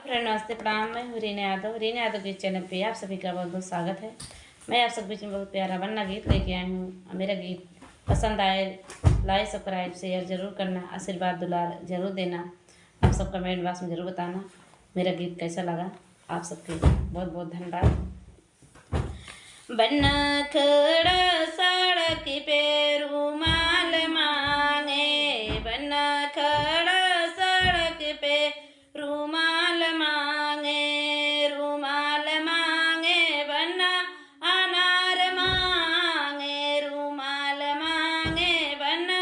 Friend नमस्ते प्रणाम। मैं हूँ रीना यादव के चैनल पे आप सभी का बहुत बहुत स्वागत है। मैं आप सब बीच में बहुत प्यारा वरना गीत लेके आई हूँ। मेरा गीत पसंद आए लाइक सब्सक्राइब शेयर जरूर करना, आशीर्वाद दुलार जरूर देना। आप सब कमेंट बॉक्स में जरूर बताना मेरा गीत कैसा लगा। आप सबके बहुत बहुत धन्यवाद। बन्ना खड़ा सड़क पे रुमाल मांगे, बन्ना खड़ा सड़क पे रुमाल मांगे, रुमाल मांगे बन्ना अनार मांगे, रुमाल मांगे बन्ना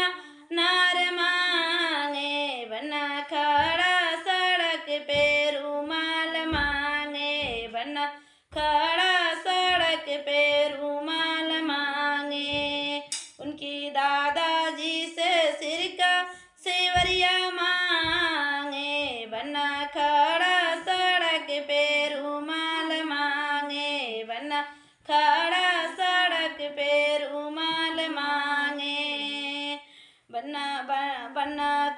नार मांगे, बन्ना खड़ा सड़क पे रुमाल मांगे, बन्ना खड़ा सड़क पे रुमाल मांगे। उनकी दादाजी से सिरका सेवरिया मांगे, बन्ना खड़ा सड़क पे रुमाल मांगे, बन्ना खड़ा सड़क पे रुमाल मांगे, बन्ना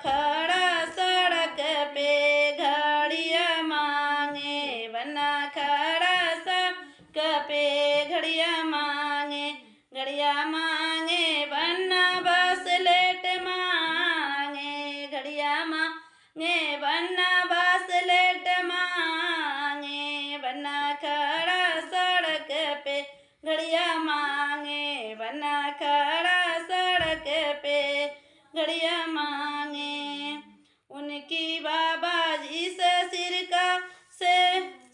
खड़ा सड़क पे घड़िया मांगे, बन्ना खड़ा पे घड़िया मांगे, घड़िया मांगे बन्ना ब्रेसलेट मांगे, घड़िया मांगे बन्ना ब्रेसलेट मांगे, बन्ना खड़ा सड़क पे घड़िया मांगे, बन्ना खड़ा सड़क पे घड़िया मांगे। उनकी बाबा जी से सिरका से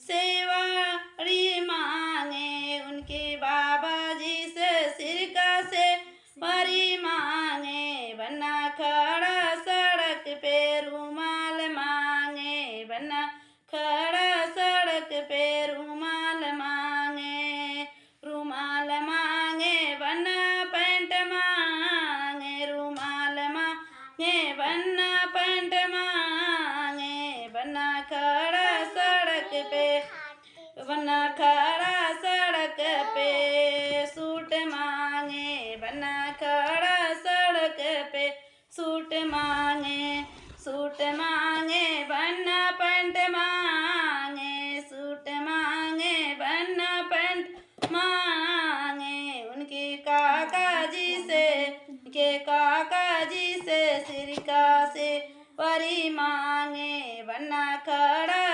सेवरी मांगे, उनके बाबा जी से सिरका से वरी मांगे, बन्ना खड़ा सड़क पे रुमाल मांगे, बन्ना खड़ा सड़क पे रुमाल मांगे, रुमाल मांगे बन्ना पैंट मांगे, रुमाल मांगे बन्ना पैंट मांगे, बन्ना खड़ा सड़क पे, बन्ना खड़ा सड़क पे सूट मांगे, बन्ना खड़ा सड़क पे सूट मांगे, सूट मांगे बन्ना पैंट मांगे, सूट मांगे बन्ना पैंट मांगे। उनके काका जी से सिरका से परी मांगे, बन्ना खड़ा